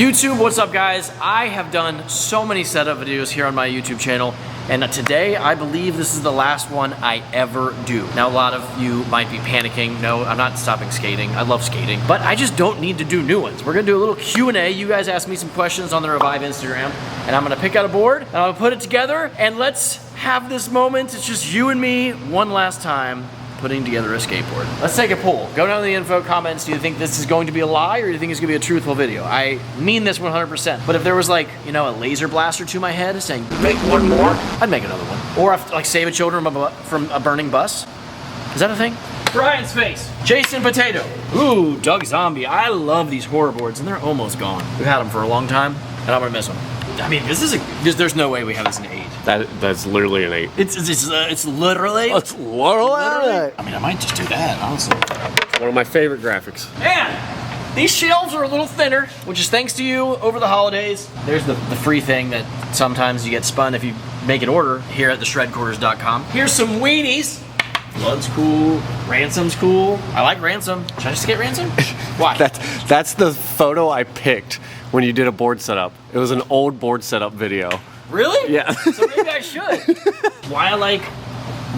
YouTube, what's up guys? I have done so many setup videos here on my YouTube channel, and today I believe this is the last one I ever do. Now a lot of you might be panicking. No, I'm not stopping skating. I love skating, but I just don't need to do new ones. We're gonna do a little Q&A. You guys asked me some questions on the Revive Instagram, and I'm gonna pick out a board, and I'll put it together, and let's have this moment. It's just you and me one last time putting together a skateboard. Let's take a poll. Go down in the info comments. Do you think this is going to be a lie, or do you think it's gonna be a truthful video? I mean this 100%. But if there was like, you know, a laser blaster to my head saying, make one more, I'd make another one. Or if, like, save a children from a burning bus. Is that a thing? Brian's face. Jason Potato. Ooh, Doug Zombie. I love these horror boards, and they're almost gone. We've had them for a long time, and I'm gonna miss them. I mean, there's no way we have this in 8. That's literally an 8. It's literally? It's literally? I mean, I might just do that, honestly. One of my favorite graphics. Man, these shelves are a little thinner, which is thanks to you over the holidays. There's the free thing that sometimes you get spun if you make an order here at theshredquarters.com. Here's some weenies. Blood's cool. Ransom's cool. I like Ransom. Should I just get Ransom? Why? That's the photo I picked when you did a board setup. It was an old board setup video. Really? Yeah. So maybe I should. Why I like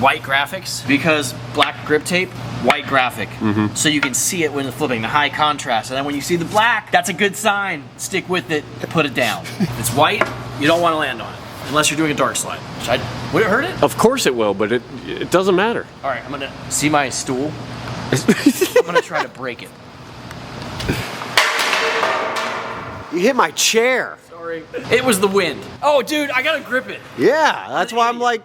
white graphics? Because black grip tape, white graphic. So you can see it when it's flipping, the high contrast. And then when you see the black, that's a good sign. Stick with it, put it down. If it's white, you don't want to land on it. Unless you're doing a dark slide. Would it hurt it? Of course it will, but it doesn't matter. All right, I'm gonna see my stool. I'm gonna try to break it. You hit my chair. Sorry. It was the wind. Oh, dude, I gotta grip it. Yeah, that's why I'm like,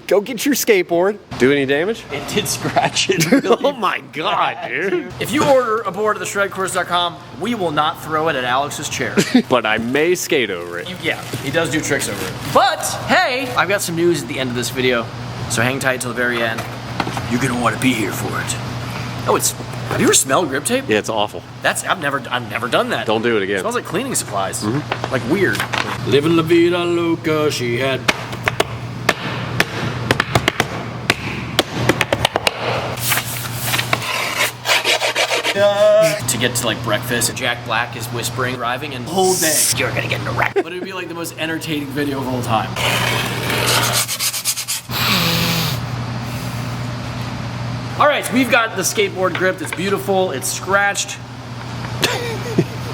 go get your skateboard. Do any damage? It did scratch it. Really Oh my god, dude. If you order a board at theshredquarters.com, we will not throw it at Alex's chair. But I may skate over it. Yeah, he does do tricks over it. But, hey, I've got some news at the end of this video, so hang tight till the very end. You're gonna want to be here for it. Oh, have you ever smelled grip tape? Yeah, it's awful. I've never done that. Don't do it again. It smells like cleaning supplies. Like weird. Living la vida loca, she had. To get to like breakfast, Jack Black is whispering, driving, and the whole day you're gonna get in a wreck. But it'd be like the most entertaining video of all time. All right, so we've got the skateboard grip. It's beautiful. It's scratched.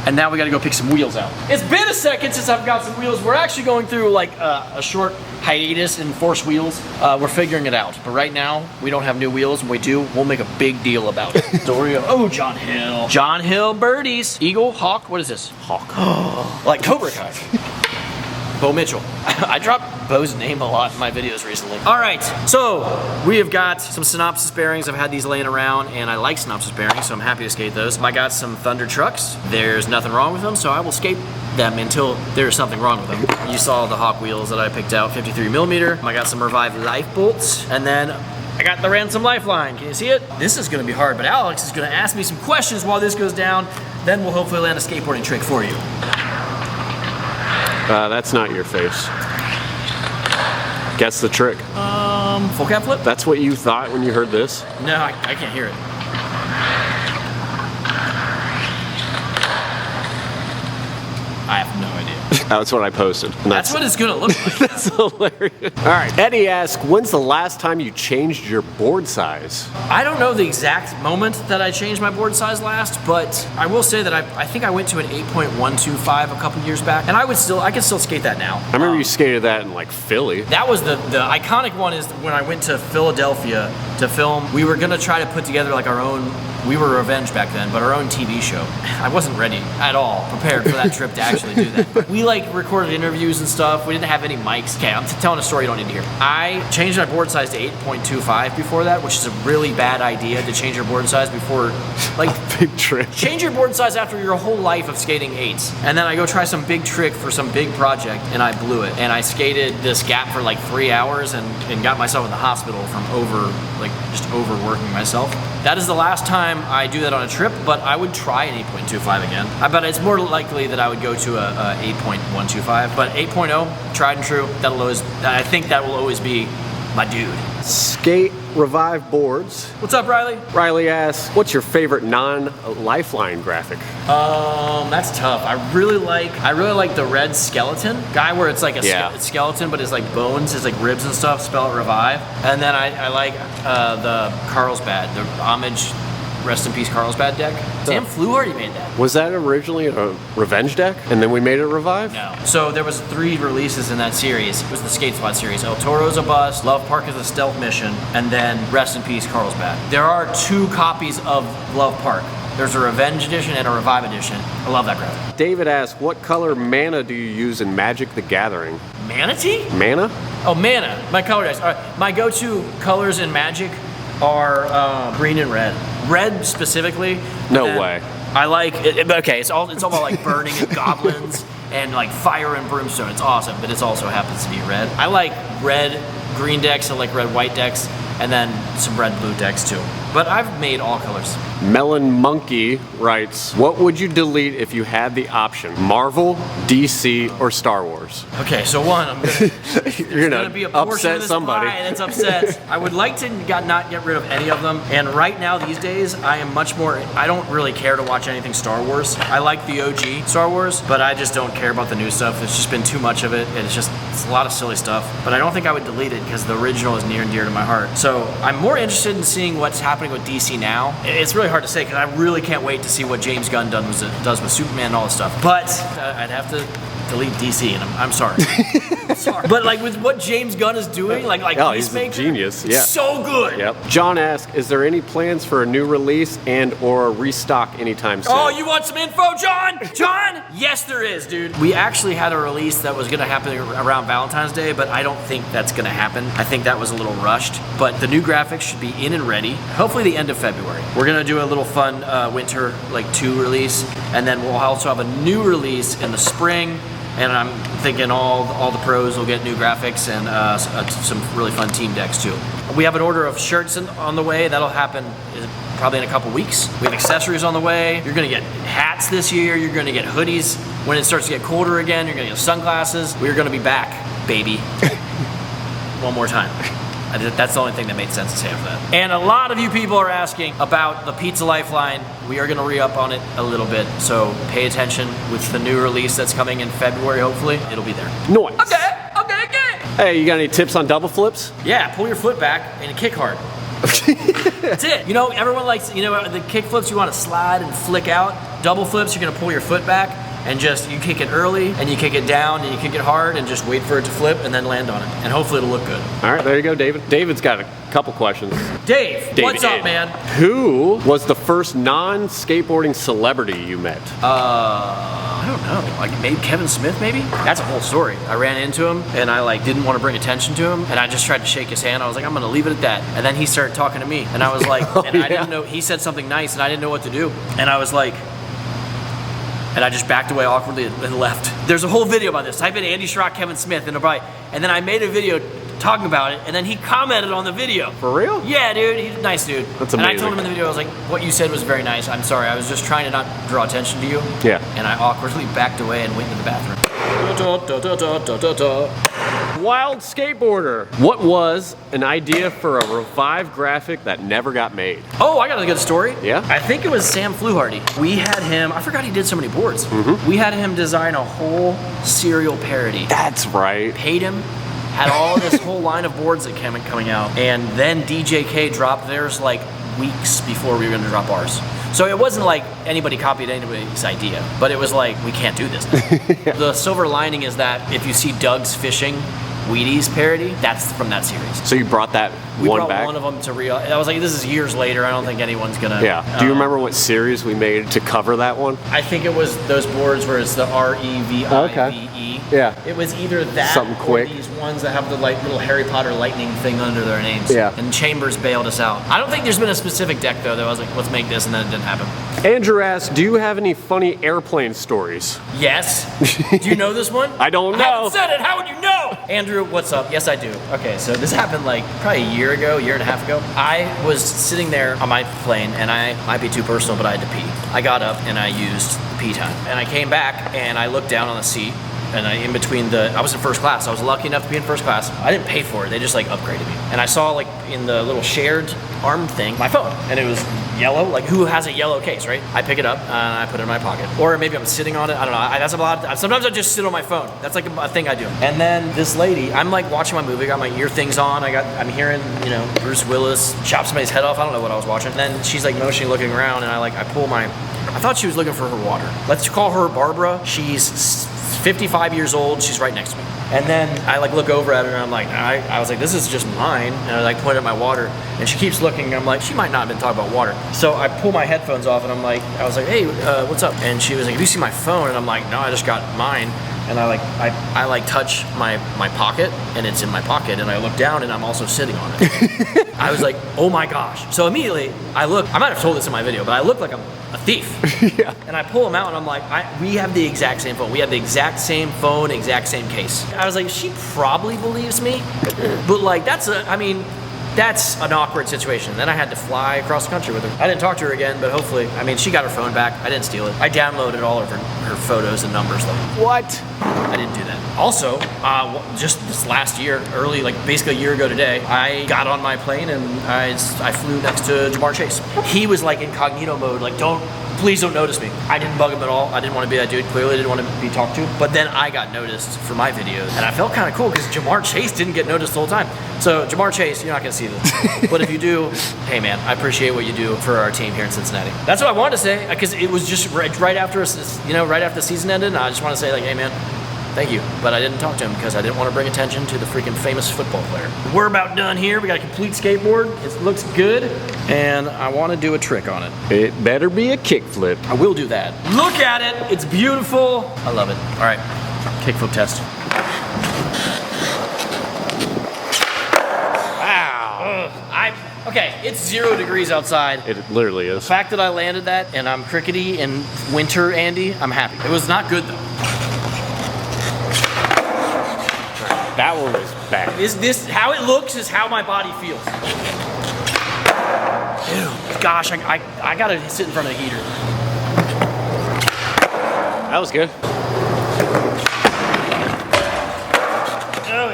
And now we gotta go pick some wheels out. It's been a second since I've got some wheels. We're actually going through like a short hiatus in Force wheels. We're figuring it out. But right now, we don't have new wheels. When we do, we'll make a big deal about it. Dorio. Oh, John Hill. John Hill birdies. Eagle, hawk, what is this? Hawk. Like Cobra Kai. Bo Mitchell. I dropped Bo's name a lot in my videos recently. All right, so we have got some Synopsis bearings. I've had these laying around, and I like Synopsis bearings, so I'm happy to skate those. I got some Thunder trucks. There's nothing wrong with them, so I will skate them until there's something wrong with them. You saw the Hawk wheels that I picked out, 53 millimeter. I got some Revive Life bolts, and then I got the Ransom Lifeline. Can you see it? This is gonna be hard, but Alex is gonna ask me some questions while this goes down. Then we'll hopefully land a skateboarding trick for you. That's not your face. Guess the trick. Full cap flip? That's what you thought when you heard this? No, I can't hear it. I have no idea. That's what I posted. That's what it's gonna look like. That's hilarious. All right, Eddie asks, when's the last time you changed your board size? I don't know the exact moment that I changed my board size last, but I will say that I think I went to an 8.125 a couple years back, and I could still skate that now. I remember you skated that in like Philly. That was the iconic one is when I went to Philadelphia to film. We were gonna try to put together like our own, we were Revenge back then, but our own TV show. I wasn't ready at all, prepared for that trip to actually do that. But we like recorded interviews and stuff. We didn't have any mics. Okay, I'm telling a story you don't need to hear. I changed my board size to 8.25 before that, which is a really bad idea to change your board size before, like, big trick. Change your board size after your whole life of skating 8s. And then I go try some big trick for some big project, and I blew it. And I skated this gap for like 3 hours and got myself in the hospital from just overworking myself. That is the last time I do that on a trip, but I would try an 8.25 again. I bet it's more likely that I would go to a 8.125, but 8.0, tried and true. I think that will always be my dude. Skate Revive boards. What's up, Riley? Riley asks, what's your favorite non-Lifeline graphic? That's tough. I really like the red skeleton guy, where it's like a skeleton, but it's like bones, it's like ribs and stuff. Spell it Revive. And then I like the Carlsbad, the homage. Rest in peace, Carlsbad deck. Sam Fluharty made that. Was that originally a Revenge deck, and then we made it Revive? No. So there was 3 releases in that series. It was the Skate Squad series. El Toro's a bust, Love Park is a stealth mission, and then Rest in peace, Carlsbad. There are 2 copies of Love Park. There's a Revenge edition and a Revive edition. I love that graphic. David asks, what color mana do you use in Magic the Gathering? Manatee? Mana? Oh, mana. My color dice. All right. My go-to colors in Magic are green and red. Red specifically. No way. I like it. Okay, it's all about like burning and goblins and like fire and brimstone. It's awesome, but it also happens to be red. I like red green decks and like red white decks, and then some red blue decks too. But I've made all colors. Melon Monkey writes, what would you delete if you had the option? Marvel, DC, or Star Wars? Okay, so one, You're gonna be a portion upset of this somebody. pie that's upset. I would like to not get rid of any of them. And right now, these days, I don't really care to watch anything Star Wars. I like the OG Star Wars, but I just don't care about the new stuff. There's just been too much of it, and it's a lot of silly stuff. But I don't think I would delete it because the original is near and dear to my heart. So I'm more interested in seeing what's happening with DC now. It's really hard to say because I really can't wait to see what James Gunn does with Superman and all this stuff. But I'd have to delete DC, and I'm sorry. I'm sorry. But like with what James Gunn is doing, like Peacemaker, he's a genius. Yeah. So good. Yep. John asks, is there any plans for a new release and or a restock anytime soon? Oh, you want some info, John? John? Yes, there is, dude. We actually had a release that was gonna happen around Valentine's Day, but I don't think that's gonna happen. I think that was a little rushed. But the new graphics should be in and ready, hopefully the end of February. We're gonna do a little fun winter 2 release, and then we'll also have a new release in the spring. And I'm thinking all the pros will get new graphics and some really fun team decks too. We have an order of shirts on the way. That'll happen probably in a couple weeks. We have accessories on the way. You're gonna get hats this year. You're gonna get hoodies. When it starts to get colder again, you're gonna get sunglasses. We're gonna be back, baby. One more time. That's the only thing that made sense to say after that. And a lot of you people are asking about the Pizza Lifeline. We are gonna re-up on it a little bit, so pay attention with the new release that's coming in February, hopefully. It'll be there. Nice. Okay. Hey, you got any tips on double flips? Yeah, pull your foot back and kick hard. That's it. You know, everyone likes, the kick flips you want to slide and flick out. Double flips, you're gonna pull your foot back and you kick it early and you kick it down and you kick it hard and just wait for it to flip and then land on it. And hopefully it'll look good. All right, there you go, David. David's got a couple questions. David, what's up, man? Who was the first non-skateboarding celebrity you met? I don't know. Like maybe Kevin Smith, maybe? That's a whole story. I ran into him and I didn't want to bring attention to him and I just tried to shake his hand. I was like, I'm gonna leave it at that. And then he started talking to me and I was like, I didn't know, he said something nice and I didn't know what to do. And I was like, and I just backed away awkwardly and left. There's a whole video about this. Type in Andy Schrock, Kevin Smith, and then I made a video talking about it, and then he commented on the video. For real? Yeah, dude. He's a nice dude. That's amazing. And I told him in the video, I was like, what you said was very nice. I'm sorry. I was just trying to not draw attention to you. Yeah. And I awkwardly backed away and went into the bathroom. Wild Skateboarder. What was an idea for a Revive graphic that never got made? Oh, I got a good story. Yeah? I think it was Sam Fluharty. We had him, I forgot he did so many boards. We had him design a whole serial parody. That's right. Paid him, had all this whole line of boards that came coming out, and then DJK dropped theirs weeks before we were gonna drop ours. So it wasn't like anybody copied anybody's idea, but it was like, we can't do this now. Yeah. The silver lining is that if you see Doug's Fishing Wheaties parody, that's from that series. So you brought that we one brought back? One of them to real. I was like, this is years later. I don't think anyone's gonna. Yeah. Do you remember what series we made to cover that one? I think it was those boards where it's the REVIVE. Okay. Yeah. It was either that something quick. Or these ones that have the little Harry Potter lightning thing under their names. Yeah. And Chambers bailed us out. I don't think there's been a specific deck though that I was like, let's make this, and then it didn't happen. Andrew asks, do you have any funny airplane stories? Yes. Do you know this one? I don't know. I haven't said it. How would you know? Andrew, what's up? Yes, I do. Okay, so this happened probably a year and a half ago. I was sitting there on my plane, and I might be too personal, but I had to pee. I got up and I used the pee time. And I came back and I looked down on the seat, and in between I was in first class. I was lucky enough to be in first class. I didn't pay for it. They just like upgraded me. And I saw like in the little shared arm thing, my phone, and it was yellow. Like who has a yellow case, right? I pick it up and I put it in my pocket, or maybe I'm sitting on it. I don't know. That's a lot. Sometimes I just sit on my phone. That's like a thing I do. And then this lady, I'm like watching my movie. I got my ear things on. I'm hearing, you know, Bruce Willis chop somebody's head off. I don't know what I was watching. And then she's like motioning, looking around, and I pull my. I thought she was looking for her water. Let's call her Barbara. She's 55 years old. She's right next to me. And then I like look over at her and I'm like, I was like, this is just mine. And I like point at my water and she keeps looking and I'm like, she might not have been talking about water. So I pull my headphones off and I was like, hey, what's up? And she was like, have you seen my phone? And I'm like, no, I just got mine. And I touch my pocket and it's in my pocket and I look down and I'm also sitting on it. I was like, oh my gosh. So immediately I might have told this in my video, but I look like I'm a thief. Yeah. And I pull them out and I'm like, we have the exact same phone. We have the exact same phone, exact same case. I was like, she probably believes me, but like that's an awkward situation. Then I had to fly across the country with her. I didn't talk to her again, but hopefully, she got her phone back. I didn't steal it. I downloaded all of her photos and numbers though. What? I didn't do that. Also, just this last year, basically a year ago today, I got on my plane and I flew next to Jamar Chase. He was like incognito mode, like please don't notice me. I didn't bug him at all. I didn't want to be that dude. Clearly didn't want to be talked to. But then I got noticed for my videos. And I felt kind of cool because Jamar Chase didn't get noticed the whole time. So Jamar Chase, you're not going to see this. But if you do, hey man, I appreciate what you do for our team here in Cincinnati. That's what I wanted to say because it was just right after the season ended. And I just want to say like, hey man, thank you. But I didn't talk to him because I didn't want to bring attention to the freaking famous football player. We're about done here. We got a complete skateboard. It looks good. And I want to do a trick on it. It better be a kickflip. I will do that. Look at it. It's beautiful. I love it. All right. Kickflip test. Wow. Okay, it's 0 degrees outside. It literally is. The fact that I landed that and I'm crickety in winter, Andy, I'm happy. It was not good though. That one was bad. Is this how it looks is how my body feels. Ew, gosh, I gotta sit in front of the heater. That was good. Oh.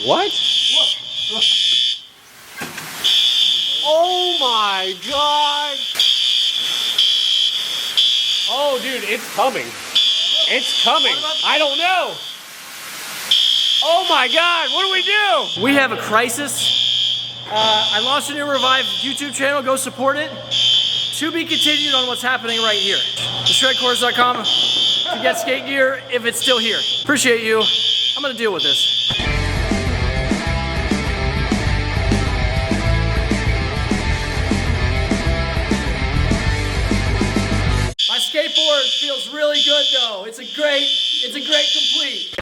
What? Oh my god! Oh dude, it's coming. It's coming. I don't know. Oh my god, what do we do? We have a crisis. I launched a new Revive YouTube channel. Go support it. To be continued on what's happening right here. TheShredCourse.com to get skate gear if it's still here. Appreciate you. I'm gonna deal with this. My skateboard feels really good though. It's a great complete.